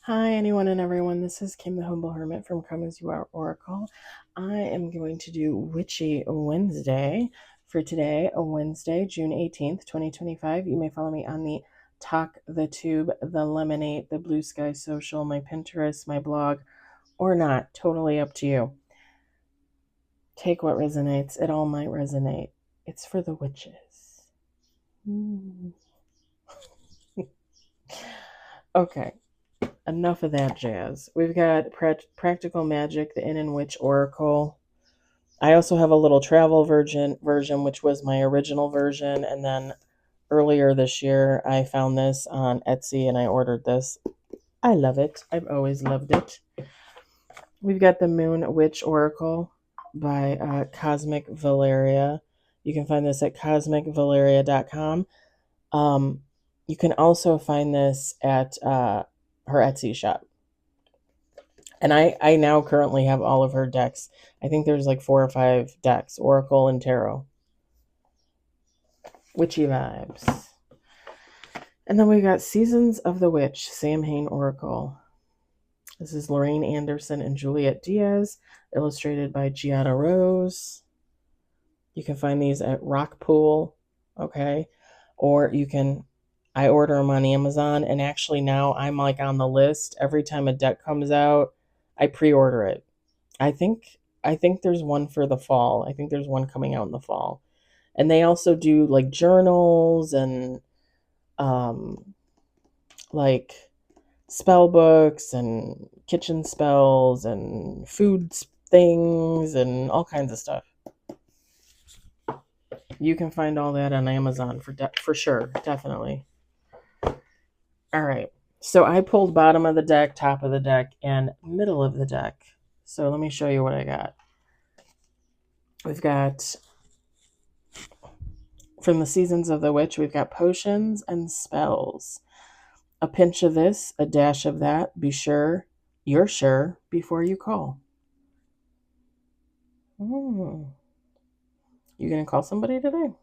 Hi, anyone and everyone. This is Kim the Humble Hermit from Come As You Are Oracle. I am going to do Witchy Wednesday for today, a Wednesday, June 18th, 2025. You may follow me on the Talk, the Tube, the Lemonade, the Blue Sky Social, my Pinterest, my blog, or not. Totally up to you. Take what resonates. It all might resonate. It's for the witches. Okay. Enough of that jazz. We've got Practical Magic, the In and Witch Oracle. I also have a little travel version, which was my original version. And then earlier this year, I found this on Etsy and I ordered this. I love it. I've always loved it. We've got the Moon Witch Oracle by Cosmic Valeria. You can find this at cosmicvaleria.com. You can also find this at her Etsy shop. And I now currently have all of her decks. I think there's like 4 or 5 decks, Oracle and Tarot. Witchy vibes. And then we got Seasons of the Witch, Sam Hain Oracle. This is Lorraine Anderson and Juliet Diaz, illustrated by Giada Rose. You can find these at Rockpool, okay? Or I order them on Amazon, and actually now I'm like on the list. Every time a deck comes out, I pre-order it. I think there's one for the fall. I think there's one coming out in the fall. And they also do like journals and like spell books and kitchen spells and food things and all kinds of stuff. You can find all that on Amazon for sure, definitely. All right. So I pulled bottom of the deck, top of the deck, and middle of the deck. So let me show you what I got. We've got, from the Seasons of the Witch, we've got potions and spells. A pinch of this, a dash of that. Be sure you're sure before you call. You gonna call somebody today?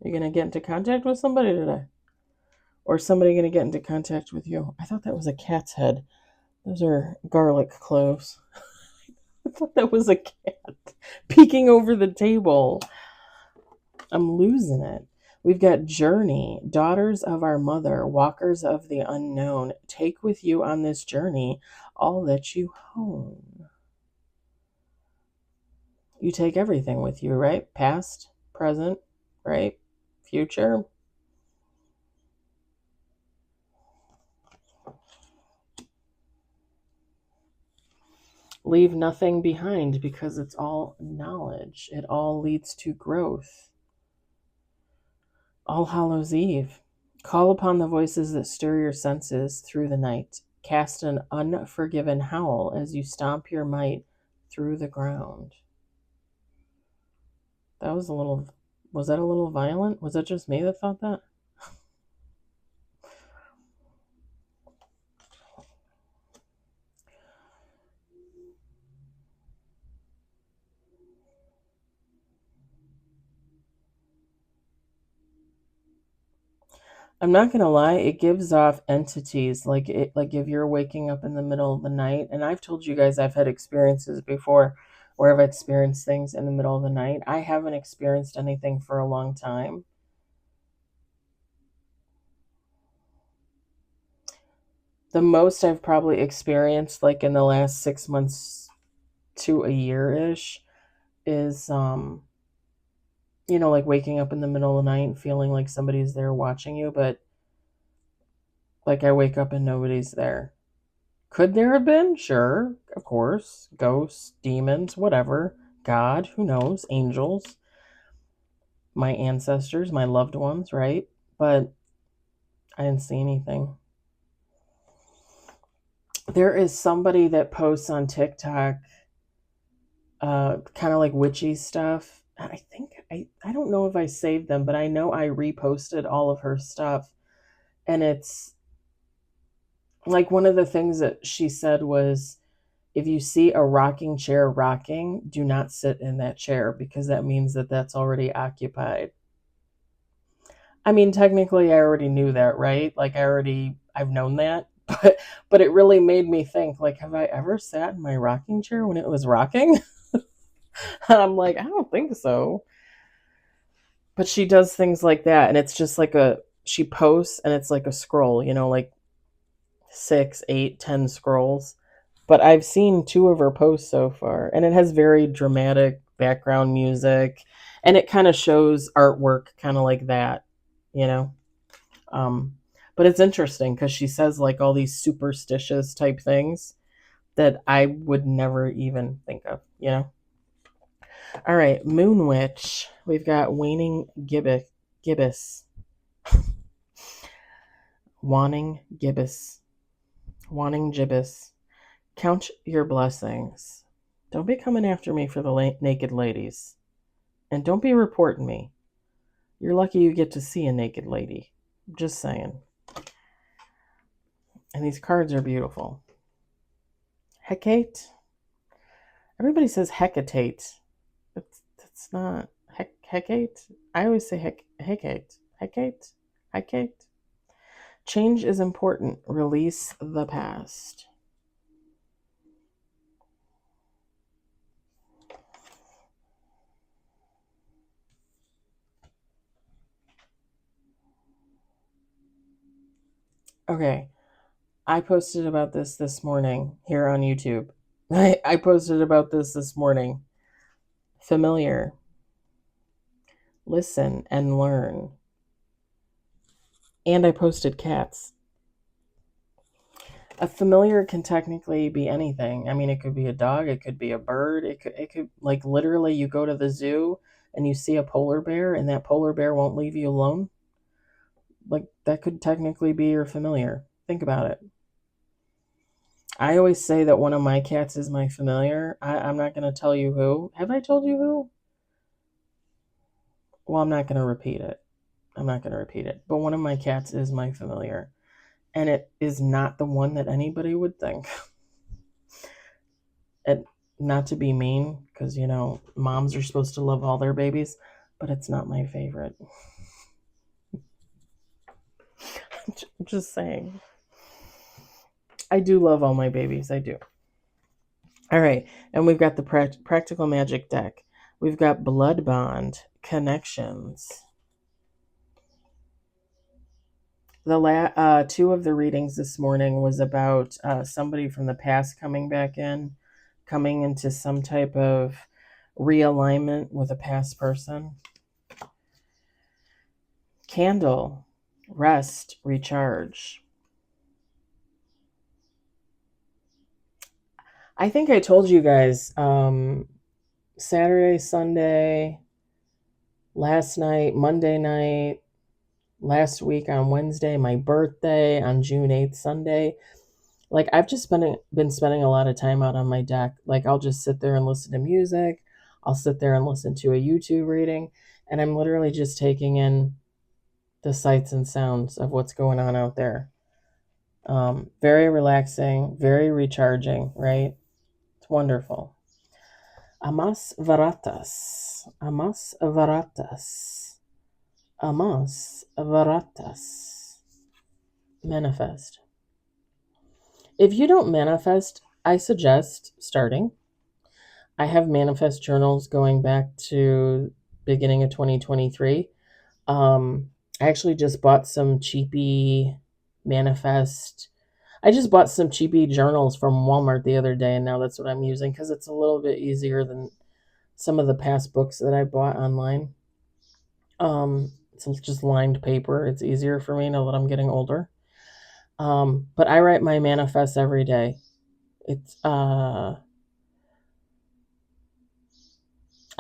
You gonna get into contact with somebody today? Or somebody gonna get into contact with you? I thought that was a cat's head. Those are garlic cloves. I thought that was a cat peeking over the table. I'm losing it. We've got Journey, Daughters of Our Mother, Walkers of the Unknown. Take with you on this journey all that you hone. You take everything with you, right? Past, present, right? Future. Leave nothing behind because it's all knowledge. It all leads to growth. All Hallows Eve. Call upon the voices that stir your senses through the night. Cast an unforgiven howl as you stomp your might through the ground. Was that a little violent? Was that just me that thought that? I'm not gonna lie, it gives off entities like if you're waking up in the middle of the night, and I've told you guys I've had experiences before where I've experienced things in the middle of the night. I haven't experienced anything for a long time. The most I've probably experienced, like in the last 6 months to a year-ish, is like waking up in the middle of the night and feeling like somebody's there watching you, but like I wake up and nobody's there. Could there have been? Sure, of course. Ghosts, demons, whatever. God, who knows? Angels, my ancestors, my loved ones, right? But I didn't see anything. There is somebody that posts on TikTok kind of like witchy stuff. I think I don't know if I saved them, but I know I reposted all of her stuff. And it's like one of the things that she said was, if you see a rocking chair rocking, do not sit in that chair because that means that that's already occupied. I mean, technically I already knew that, right? Like I've known that, but it really made me think, like, have I ever sat in my rocking chair when it was rocking? And I'm like, I don't think so. But she does things like that, and it's just like she posts, and it's like a scroll, like 6, 8, 10 scrolls. But I've seen 2 of her posts so far, and it has very dramatic background music, and it kind of shows artwork kind of like that, you know. Um, but it's interesting because she says like all these superstitious type things that I would never even think of. All right, Moon Witch. We've got Waning Gibbous. Wanting Gibbous. Wanting Gibbous. Count your blessings. Don't be coming after me for the naked ladies. And don't be reporting me. You're lucky you get to see a naked lady. Just saying. And these cards are beautiful. Hecate. Everybody says Hecate. That's not Hecate. I always say Hecate. Hecate. Hecate. Change is important. Release the past. Okay. I posted about this morning here on YouTube. I posted about this morning. Familiar. Listen and learn. And I posted cats. A familiar can technically be anything. I mean, it could be a dog, it could be a bird, it could like literally you go to the zoo and you see a polar bear and that polar bear won't leave you alone. Like that could technically be your familiar. Think about it. I always say that one of my cats is my familiar. I'm not going to tell you who. Have I told you who? Well, I'm not going to repeat it. But one of my cats is my familiar. And it is not the one that anybody would think. And not to be mean, because, moms are supposed to love all their babies, but it's not my favorite. I'm just saying. I do love all my babies. I do. All right. And we've got the Practical Magic deck. We've got Blood Bond Connections. The 2 of the readings this morning was about somebody from the past coming into some type of realignment with a past person. Candle, rest, recharge. I think I told you guys Saturday, Sunday, last night, Monday night, last week on Wednesday, my birthday on June 8th, Sunday. Like I've just been spending a lot of time out on my deck. Like I'll just sit there and listen to music. I'll sit there and listen to a YouTube reading, and I'm literally just taking in the sights and sounds of what's going on out there. Very relaxing, very recharging, right? It's wonderful. Amas Varatas. Amas Varatas. Amas Varatas. Manifest. If you don't manifest, I suggest starting. I have manifest journals going back to beginning of 2023. I actually just bought some cheapy manifest. I just bought some cheapy journals from Walmart the other day, and now that's what I'm using because it's a little bit easier than some of the past books that I bought online. It's just lined paper. It's easier for me now that I'm getting older. But I write my manifests every day. It's I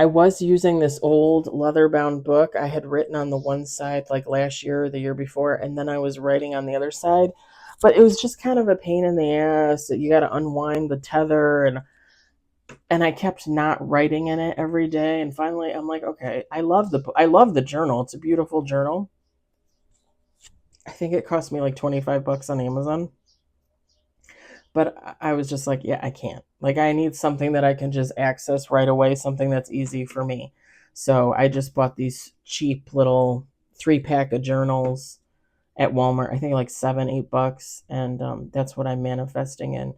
was using this old leather-bound book I had written on the one side like last year or the year before, and then I was writing on the other side. But it was just kind of a pain in the ass. You got to unwind the tether, and I kept not writing in it every day. And finally, I'm like, okay, I love the journal. It's a beautiful journal. I think it cost me like $25 on Amazon. But I was just like, yeah, I can't. Like, I need something that I can just access right away, something that's easy for me. So I just bought these cheap little 3-pack of journals, at Walmart. I think like $7, $8, and that's what I'm manifesting in.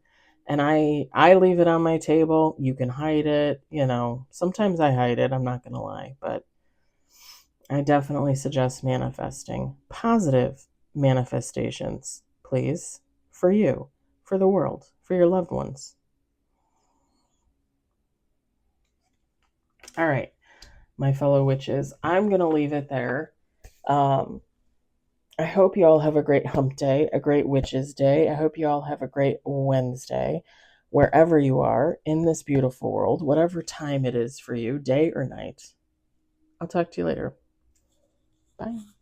And I leave it on my table. You can hide it. Sometimes I hide it. I'm not gonna lie, but I definitely suggest manifesting positive manifestations, please, for you, for the world, for your loved ones. All right, my fellow witches, I'm gonna leave it there. Um, I hope you all have a great hump day, a great witches day. I hope you all have a great Wednesday, wherever you are in this beautiful world, whatever time it is for you, day or night. I'll talk to you later. Bye.